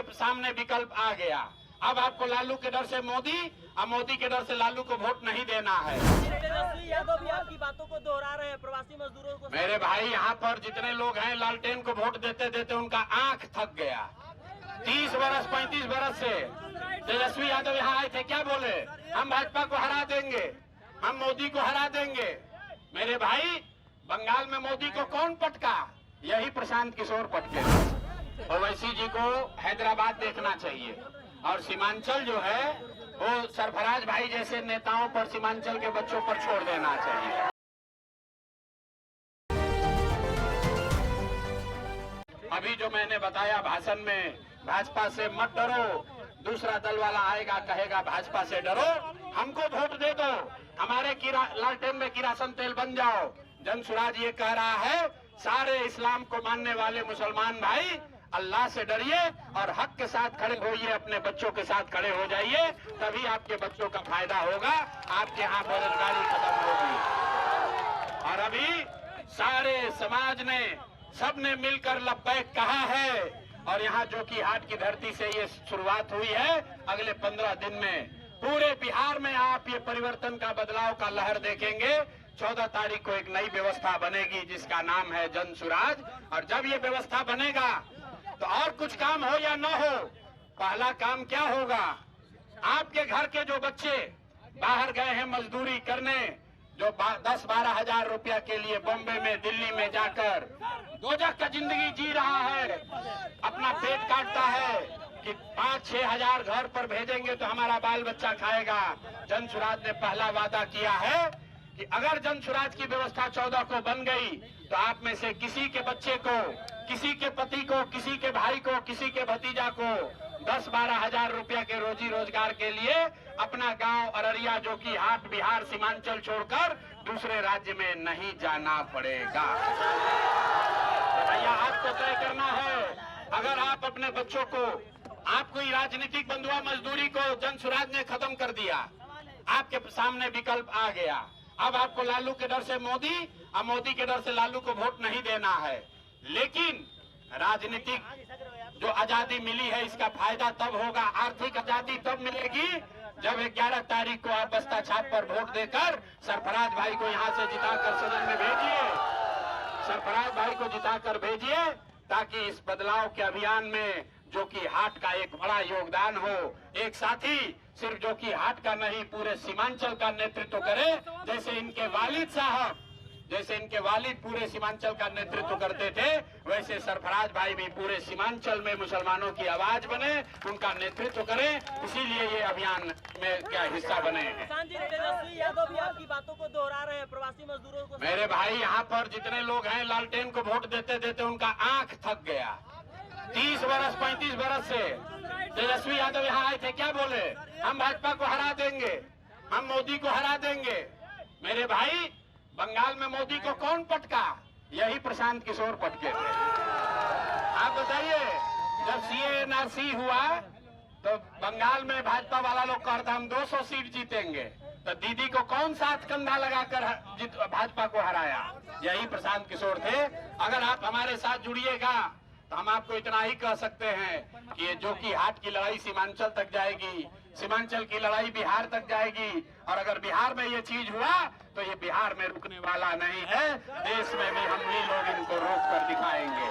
आपके सामने विकल्प आ गया। अब आपको लालू के डर से मोदी और मोदी के डर से लालू को वोट नहीं देना है। तेजस्वी यादव भी आपकी बातों को दोहरा रहे हैं, प्रवासी मजदूरों को। मेरे भाई, यहाँ पर जितने लोग हैं लालटेन को वोट देते देते उनका आंख थक गया। 30 बरस 35 बरस से तेजस्वी यादव यहाँ आए थे, क्या बोले? हम भाजपा को हरा देंगे, हम मोदी को हरा देंगे। मेरे भाई, बंगाल में मोदी को कौन पटका? यही प्रशांत किशोर पटके। ओवैसी जी को हैदराबाद देखना चाहिए और सीमांचल जो है वो सरफराज भाई जैसे नेताओं पर, सीमांचल के बच्चों पर छोड़ देना चाहिए। अभी जो मैंने बताया भाषण में, भाजपा से मत डरो, दूसरा दल वाला आएगा कहेगा भाजपा से डरो, हमको वोट दे दो, हमारे लालटेन में किरासन तेल बन जाओ। जनसुराज ये कह रहा है, सारे इस्लाम को मानने वाले मुसलमान भाई अल्लाह से डरिए और हक के साथ खड़े होइए, अपने बच्चों के साथ खड़े हो जाइए, तभी आपके बच्चों का फायदा होगा, आपके यहाँ बेरोजगारी खत्म होगी। और अभी सारे समाज ने, सबने मिलकर लब्बैक कहा है और यहाँ जो कि हाट की धरती से ये शुरुआत हुई है, अगले 15 दिन में पूरे बिहार में आप ये परिवर्तन का, बदलाव का लहर देखेंगे। 14 तारीख को एक नई व्यवस्था बनेगी जिसका नाम है जनसुराज। और जब ये व्यवस्था बनेगा तो और कुछ काम हो या न हो, पहला काम क्या होगा? आपके घर के जो बच्चे बाहर गए हैं मजदूरी करने, जो 10-12 हजार रुपया के लिए बॉम्बे में, दिल्ली में जाकर दोजख का जिंदगी जी रहा है, अपना पेट काटता है कि 5-6 हजार घर पर भेजेंगे तो हमारा बाल बच्चा खाएगा। जनसुराज ने पहला वादा किया है कि अगर जनसुराज की व्यवस्था 14 को बन गई तो आप में से किसी के बच्चे को, किसी के पति को, किसी के भाई को, किसी के भतीजा को 10-12 हजार रुपया के रोजी रोजगार के लिए अपना गांव अररिया, जो कि हाट बिहार सीमांचल छोड़कर दूसरे राज्य में नहीं जाना पड़ेगा। तो भैया आपको तय करना है, अगर आप अपने बच्चों को, आपको राजनीतिक बंधुआ मजदूरी को जनसुराज ने खत्म कर दिया, आपके सामने विकल्प आ गया। अब आपको लालू के डर से मोदी और मोदी के डर से लालू को वोट नहीं देना है। लेकिन राजनीतिक जो आजादी मिली है, इसका फायदा तब होगा, आर्थिक आजादी तब मिलेगी जब 11 तारीख को आप बस्ता छाप पर वोट देकर सरफराज भाई को यहाँ से जिताकर सदन में भेजिए। सरफराज भाई को जिताकर भेजिए ताकि इस बदलाव के अभियान में, जो कि हाट का एक बड़ा योगदान हो, एक साथी सिर्फ जो कि हाट का नहीं पूरे सीमांचल का नेतृत्व करे, जैसे इनके वालिद साहब, जैसे इनके वालिद पूरे सीमांचल का नेतृत्व करते थे, वैसे सरफराज भाई भी पूरे सीमांचल में मुसलमानों की आवाज बने, उनका नेतृत्व करें। इसीलिए ये अभियान में क्या हिस्सा बने हैं। तेजस्वी यादव भी आपकी बातों को दोहरा रहे हैं, प्रवासी मजदूरों को। मेरे भाई, यहाँ पर जितने लोग हैं लालटेन को वोट देते देते उनका आंख थक गया। 30 बरस 35 बरस से तेजस्वी यादव यहाँ आए थे, क्या बोले? हम भाजपा को हरा देंगे, हम मोदी को हरा देंगे। मेरे भाई, बंगाल में मोदी को कौन पटका? यही प्रशांत किशोर पटके थे। आप बताइए, जब CA-NRC हुआ तो बंगाल में भाजपा वाला लोग कहता हम 200 सीट जीतेंगे, तो दीदी को कौन साथ कंधा लगाकर भाजपा को हराया? यही प्रशांत किशोर थे। अगर आप हमारे साथ जुड़िएगा तो हम आपको इतना ही कह सकते हैं कि ये जो कि हाट की लड़ाई सीमांचल तक जाएगी, सीमांचल की लड़ाई बिहार तक जाएगी, और अगर बिहार में ये चीज हुआ तो ये बिहार में रुकने वाला नहीं है, देश में भी हम ही लोग इनको रोक कर दिखाएंगे।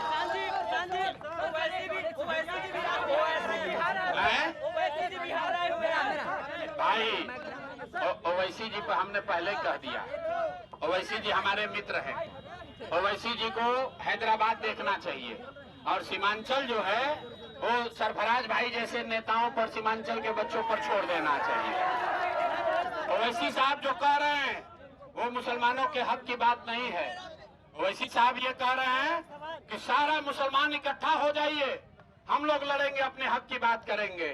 भाई, ओवैसी जी को हमने पहले कह दिया, ओवैसी जी हमारे मित्र हैं, ओवैसी जी को हैदराबाद देखना चाहिए और सीमांचल जो है वो सरफराज भाई जैसे नेताओं पर, सीमांचल के बच्चों पर छोड़ देना चाहिए। ओवैसी साहब जो कह रहे हैं वो मुसलमानों के हक की बात नहीं है। ओवैसी साहब ये कह रहे हैं कि सारा मुसलमान इकट्ठा हो जाइए, हम लोग लड़ेंगे, अपने हक की बात करेंगे।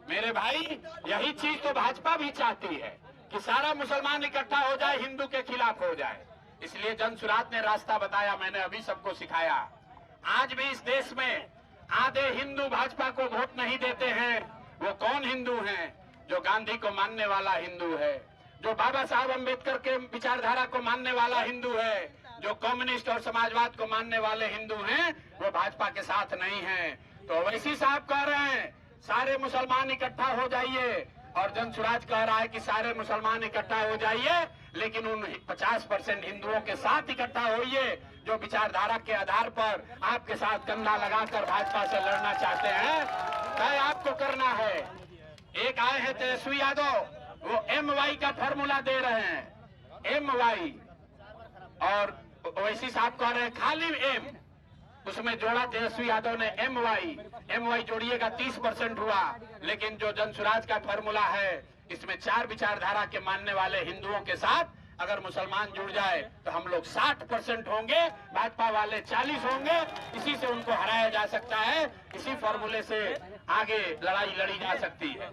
मेरे भाई, यही चीज तो भाजपा भी चाहती है कि सारा मुसलमान इकट्ठा हो जाए, हिंदू के खिलाफ हो जाए। इसलिए जनसुराज ने रास्ता बताया, मैंने अभी सबको सिखाया। आज भी इस देश में आधे हिंदू भाजपा को वोट नहीं देते हैं। वो कौन हिंदू हैं? जो गांधी को मानने वाला हिंदू है, जो बाबा साहब अम्बेडकर के विचारधारा को मानने वाला हिंदू है, जो कम्युनिस्ट और समाजवाद को मानने वाले हिंदू हैं, वो भाजपा के साथ नहीं हैं। तो ओवैसी साहब कह रहे हैं सारे मुसलमान इकट्ठा हो जाइए, और जनसुराज कह रहा है कि सारे मुसलमान इकट्ठा हो जाइए, लेकिन उन 50% हिंदुओं के साथ इकट्ठा होइए जो विचारधारा के आधार पर आपके साथ कंधा लगाकर भाजपा से लड़ना चाहते हैं। तय आपको करना है। एक आए हैं तेजस्वी यादव, वो MY का फॉर्मूला दे रहे हैं, MY, और ओवैसी साहब कह रहे हैं खाली M, उसमें जोड़ा तेजस्वी यादव ने MY जोड़िएगा 30% हुआ। लेकिन जो जनसुराज का फॉर्मूला है, इसमें 4 विचारधारा के मानने वाले हिंदुओं के साथ अगर मुसलमान जुड़ जाए तो हम लोग 60% होंगे, भाजपा वाले 40 होंगे। इसी से उनको हराया जा सकता है, इसी फॉर्मूले से आगे लड़ाई लड़ी जा सकती है।